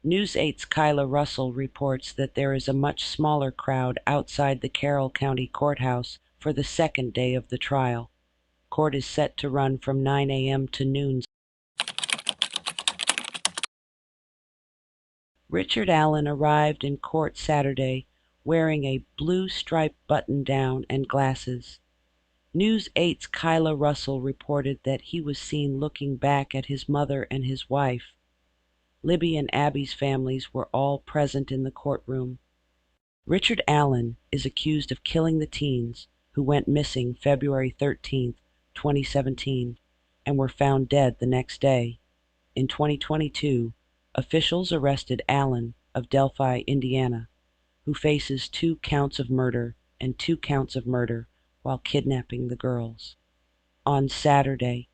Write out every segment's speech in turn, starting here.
News 8's Kyla Russell reports that there is a much smaller crowd outside the Carroll County Courthouse for the second day of the trial. Court is set to run from 9 a.m. to noon. Richard Allen arrived in court Saturday wearing a blue striped button-down and glasses. News 8's Kyla Russell reported that he was seen looking back at his mother and his wife. Libby and Abby's families were all present in the courtroom. Richard Allen is accused of killing the teens who went missing February 13, 2017, and were found dead the next day. In 2022, officials arrested Allen of Delphi, Indiana, who faces 2 counts of murder and 2 counts of murder while kidnapping the girls. On Saturday,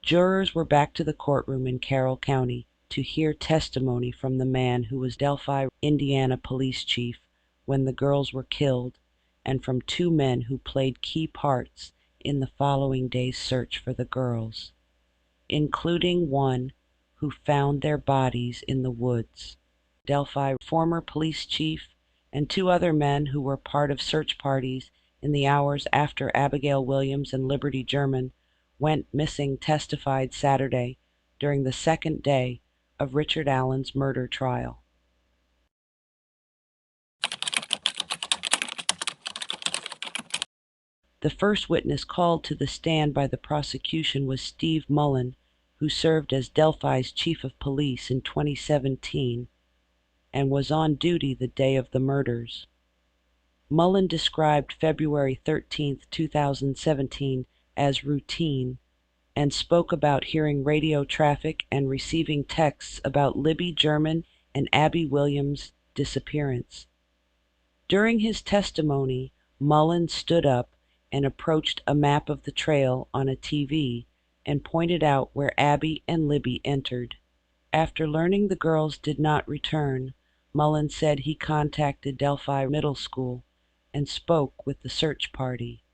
jurors were back to the courtroom in Carroll County to hear testimony from the man who was Delphi, Indiana police chief when the girls were killed, and from 2 men who played key parts in the following day's search for the girls, including one who found their bodies in the woods. Delphi former police chief and 2 other men who were part of search parties in the hours after Abigail Williams and Liberty German went missing testified Saturday during the second day of Richard Allen's murder trial. The first witness called to the stand by the prosecution was Steve Mullen, who served as Delphi's chief of police in 2017 and was on duty the day of the murders. Mullen described February 13, 2017 as routine and spoke about hearing radio traffic and receiving texts about Libby German and Abby Williams' disappearance. During his testimony, Mullen stood up and approached a map of the trail on a TV and pointed out where Abby and Libby entered. After learning the girls did not return, Mullen said he contacted Delphi Middle School and spoke with the search party.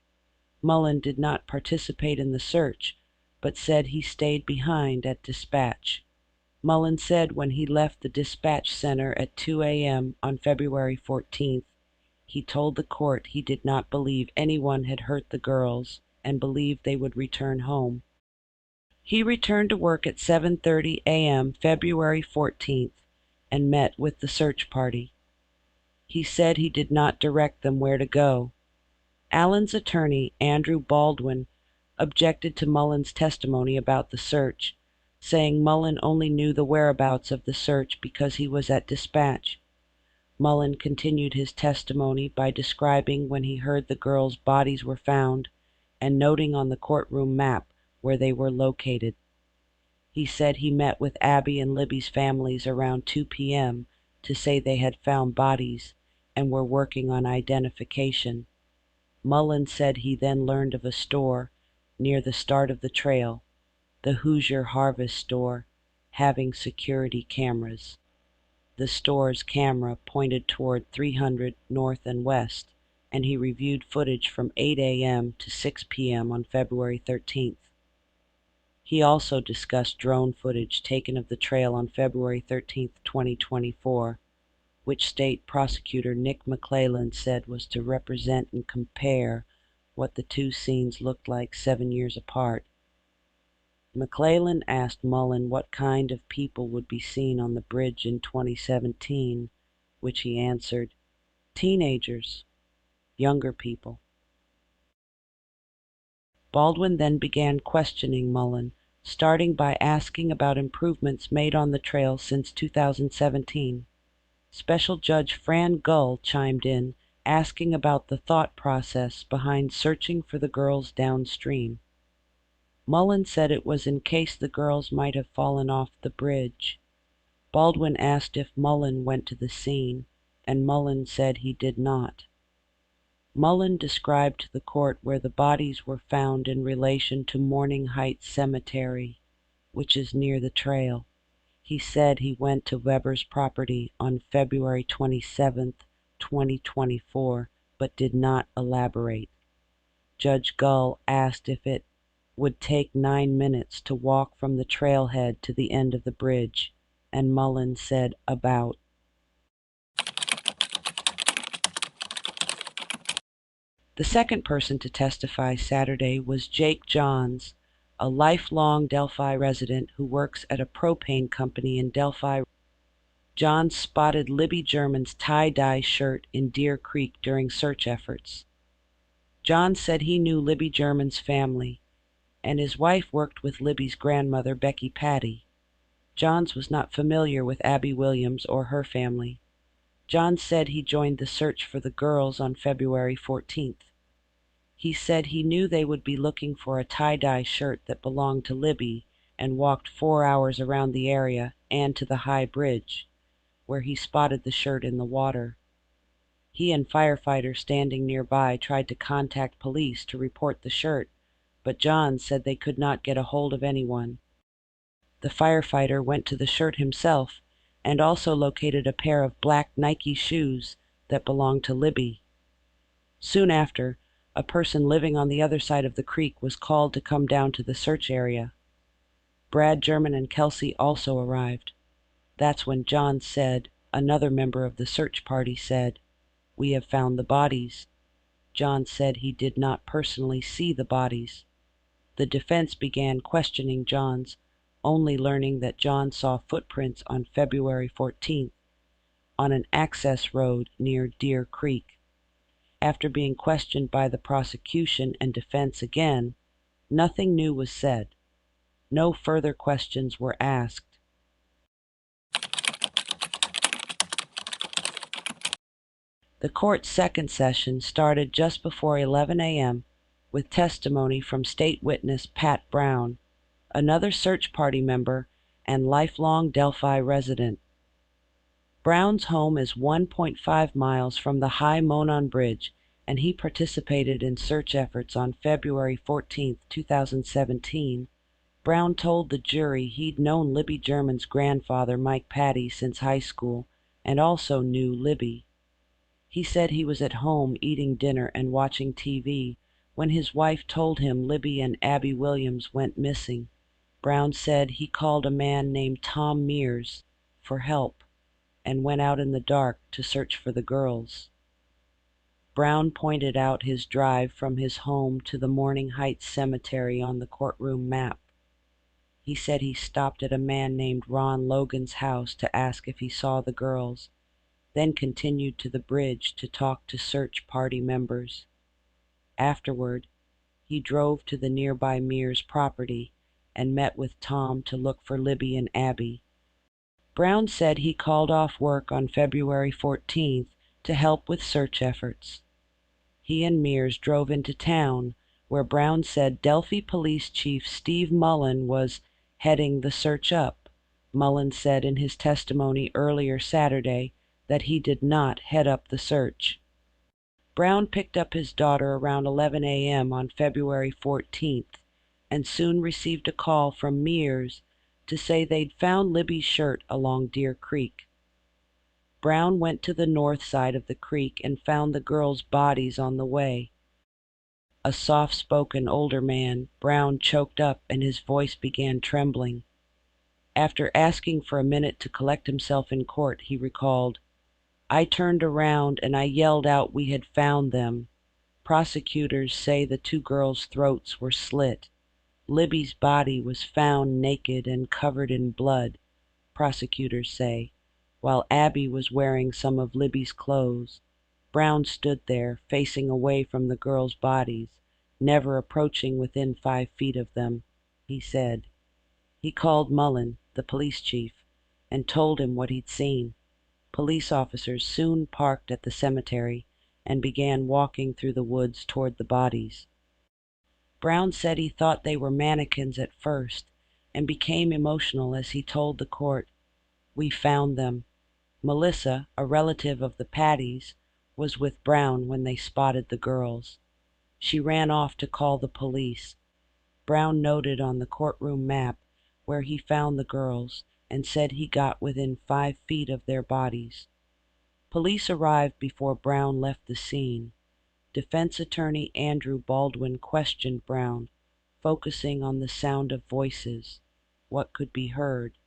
Mullen did not participate in the search, but said he stayed behind at dispatch. Mullen said when he left the dispatch center at 2 a.m. on February 14th, he told the court he did not believe anyone had hurt the girls and believed they would return home. He returned to work at 7:30 a.m. February 14th and met with the search party. He said he did not direct them where to go. Allen's attorney, Andrew Baldwin, objected to Mullen's testimony about the search, saying Mullen only knew the whereabouts of the search because he was at dispatch. Mullen continued his testimony by describing when he heard the girls' bodies were found and noting on the courtroom map where they were located. He said he met with Abby and Libby's families around 2 p.m. to say they had found bodies and were working on identification. Mullen said he then learned of a store near the start of the trail, the Hoosier Harvest store, having security cameras. The store's camera pointed toward 300 north and west, and he reviewed footage from 8 a.m. to 6 p.m. on February 13th. He also discussed drone footage taken of the trail on February 13, 2024, which state prosecutor Nick McClellan said was to represent and compare what the 2 scenes looked like 7 years apart. McClellan asked Mullen what kind of people would be seen on the bridge in 2017, which he answered, teenagers, younger people. Baldwin then began questioning Mullen, starting by asking about improvements made on the trail since 2017. Special Judge Fran Gull chimed in, asking about the thought process behind searching for the girls downstream. Mullen said it was in case the girls might have fallen off the bridge. Baldwin asked if Mullen went to the scene, and Mullen said he did not. Mullen described to the court where the bodies were found in relation to Morning Heights Cemetery, which is near the trail. He said he went to Weber's property on February 27, 2024, but did not elaborate. Judge Gull asked if it would take 9 minutes to walk from the trailhead to the end of the bridge. and Mullen said about. The second person to testify Saturday was Jake Johns, a lifelong Delphi resident who works at a propane company in Delphi. Johns spotted Libby German's tie-dye shirt in Deer Creek during search efforts. Johns said he knew Libby German's family, and his wife worked with Libby's grandmother, Becky Patty. Johns was not familiar with Abby Williams or her family. Johns said he joined the search for the girls on February 14th. He said he knew they would be looking for a tie-dye shirt that belonged to Libby and walked 4 hours around the area and to the High Bridge, where he spotted the shirt in the water. He and firefighters standing nearby tried to contact police to report the shirt, but Johns said they could not get a hold of anyone. The firefighter went to the shirt himself and also located a pair of black Nike shoes that belonged to Libby. Soon after, a person living on the other side of the creek was called to come down to the search area. Brad German and Kelsey also arrived. That's when John said, another member of the search party said, "We have found the bodies." John said he did not personally see the bodies. The defense began questioning Johns, only learning that John saw footprints on February 14th on an access road near Deer Creek. After being questioned by the prosecution and defense again, nothing new was said. No further questions were asked. The court's second session started just before 11 a.m. with testimony from state witness Pat Brown, another search party member and lifelong Delphi resident. Brown's home is 1.5 miles from the High Monon Bridge, and he participated in search efforts on February 14, 2017. Brown told the jury he'd known Libby German's grandfather, Mike Patty, since high school, and also knew Libby. He said he was at home eating dinner and watching TV when his wife told him Libby and Abby Williams went missing. Brown said he called a man named Tom Mears for help and went out in the dark to search for the girls. Brown pointed out his drive from his home to the Morning Heights Cemetery on the courtroom map. He said he stopped at a man named Ron Logan's house to ask if he saw the girls, then continued to the bridge to talk to search party members. Afterward, he drove to the nearby Mears property and met with Tom to look for Libby and Abby. Brown said he called off work on February 14th to help with search efforts. He and Mears drove into town, where Brown said Delphi Police Chief Steve Mullen was heading the search up. Mullen said in his testimony earlier Saturday that he did not head up the search. Brown picked up his daughter around 11 a.m. on February 14th and soon received a call from Mears to say they'd found Libby's shirt along Deer Creek. Brown went to the north side of the creek and found the girls' bodies on the way. A soft-spoken older man, Brown choked up and his voice began trembling. After asking for a minute to collect himself in court, he recalled, "I turned around and I yelled out we had found them. Prosecutors say the two girls' throats were slit. Libby's body was found naked and covered in blood, prosecutors say, while Abby was wearing some of Libby's clothes. Brown stood there, facing away from the girls' bodies, never approaching within 5 feet of them," he said. He called Mullen, the police chief, and told him what he'd seen. Police officers soon parked at the cemetery and began walking through the woods toward the bodies. Brown said he thought they were mannequins at first and became emotional as he told the court, "We found them." Melissa, a relative of the Pattys, was with Brown when they spotted the girls. She ran off to call the police. Brown noted on the courtroom map where he found the girls and said he got within 5 feet of their bodies. Police arrived before Brown left the scene. Defense attorney Andrew Baldwin questioned Brown, focusing on the sound of voices, what could be heard,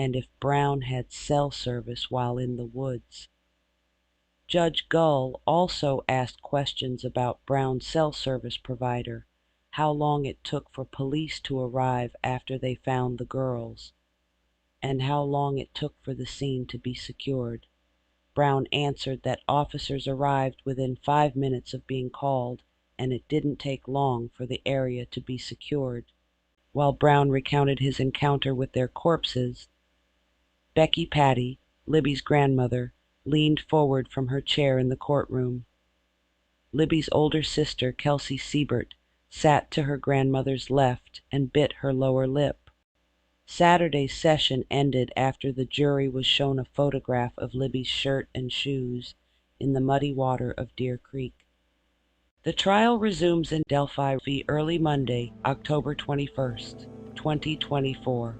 and if Brown had cell service while in the woods. Judge Gull also asked questions about Brown's cell service provider, how long it took for police to arrive after they found the girls, and how long it took for the scene to be secured. Brown answered that officers arrived within 5 minutes of being called, and it didn't take long for the area to be secured. While Brown recounted his encounter with their corpses, Becky Patty, Libby's grandmother, leaned forward from her chair in the courtroom. Libby's older sister, Kelsey Siebert, sat to her grandmother's left and bit her lower lip. Saturday's session ended after the jury was shown a photograph of Libby's shirt and shoes in the muddy water of Deer Creek. The trial resumes in Delphi early Monday, October 21st, 2024.